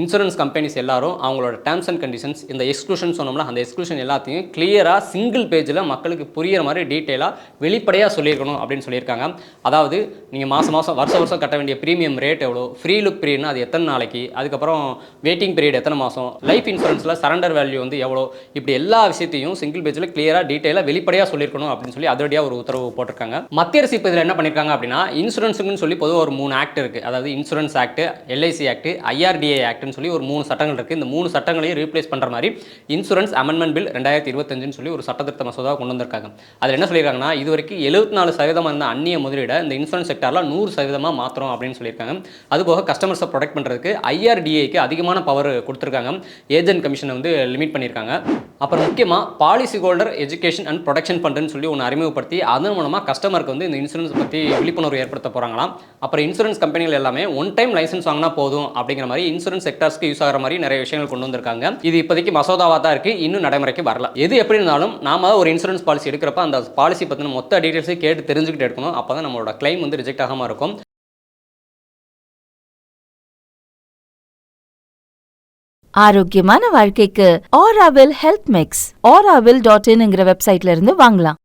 Insurance companies எல்லாரும் அவங்களோட terms and conditions இந்த எக்ஸ்க்ளூஷன் சொன்னோம்னா அந்த எக்ஸ்க்ளூஷன் எல்லாத்தையும் கிளியராக சிங்கிள் பேஜில் மக்களுக்கு புரியிற மாதிரி டீட்டெயிலாக வெளிப்படையாக சொல்லியிருக்கணும் அப்படின்னு சொல்லியிருக்காங்க. அதாவது நீங்கள் மாதம் வருஷம் கட்ட வேண்டிய ப்ரீமியம் ரேட் எவ்வளோ, ஃப்ரீ லுக் பீரியட்னா அது எத்தனை நாளைக்கு, அதுக்கப்புறம் வெயிட்டிங் பீரியட் எத்தனை மாதம், லைஃப் இன்சூரன்ஸில் சரண்டர் வேல்யூ வந்து எவ்வளோ, இப்படி எல்லா விஷயத்தையும் சிங்கிள் பேஜில் கிளியராக டீட்டெயிலாக வெளிப்படையாக சொல்லியிருக்கணும் அப்படின்னு சொல்லி அதோடய ஒரு உத்தரவு போட்டிருக்காங்க. மத்திய அரசு இப்போ இதில் என்ன பண்ணியிருக்காங்க அப்படின்னா, இன்சூரன்ஸுக்குன்னு சொல்லி பொதுவாக ஒரு 3 ஆக்ட் இருக்குது. அதாவது insurance act, LIC act, IRDA ஆக்ட்னு சொல்லி ஒரு 3 சட்டங்கள் இருக்குது. இந்த 3 சட்டங்களையும் ரீப்ளேஸ் பண்ணுற மாதிரி இன்சூரன்ஸ் அமெண்ட்மெண்ட் பில் 2025 சொல்லி ஒரு சட்டத்திருத்த மசோதா கொண்டு வந்திருக்காங்க. அதில் என்ன சொல்லியிருக்காங்கன்னா, இது வரைக்கும் 74% இருந்த அந்நிய முதலீடை இந்த இன்சூரன்ஸ் செக்டாரில் 100% மாத்திரம் அப்படின்னு சொல்லியிருக்காங்க. அதுபோக கஸ்டமர்ஸை ப்ரொடெக்ட் பண்ணுறதுக்கு ஐஆர்டிஏக்கு அதிகமான பவர் கொடுத்துருக்காங்க. ஏஜென்ட் கமிஷனை வந்து லிமிட் பண்ணியிருக்காங்க. அப்புறம் முக்கியமாக policy holder education and protection ஃபண்டுன்னு சொல்லி ஒன்று அறிமுகப்படுத்தி அதன் மூலமாக கஸ்டமருக்கு வந்து இந்த இன்சூரன்ஸ் பற்றி விழிப்புணர்வு ஏற்படுத்த போகிறாங்களாம். அப்புறம் இன்சூரன்ஸ் கம்பெனிகள் எல்லாமே ஒன் டைம் லைசன்ஸ் வாங்கினா போதும் அப்படிங்கிற மாதிரி இன்சூரன்ஸ் செக்டர்ஸ்க்கு யூஸ் ஆகிற மாதிரி நிறைய விஷயங்கள் கொண்டு வந்திருக்காங்க. இது இப்போதைக்கு மசோதாவாக தான் இருக்குது, இன்னும் நடைமுறைக்கு வரல. எது எப்படி இருந்தாலும் நாம ஒரு இன்சூரன்ஸ் பாலிசி எடுக்கிறப்ப அந்த பாலிசி பற்றின மொத்த டீட்டெயில்ஸை கேட்டு தெரிஞ்சுக்கிட்டு எடுக்கணும். அப்போ தான் நம்மளோட கிளைம் வந்து ரிஜெக்ட் ஆகாமல் இருக்கும். ஆரோக்கியமான வாழ்க்கைக்கு ஆராவில் ஹெல்த் மிக்ஸ் auravil.in வெப்சைட்ல இருந்து வாங்கலாம்.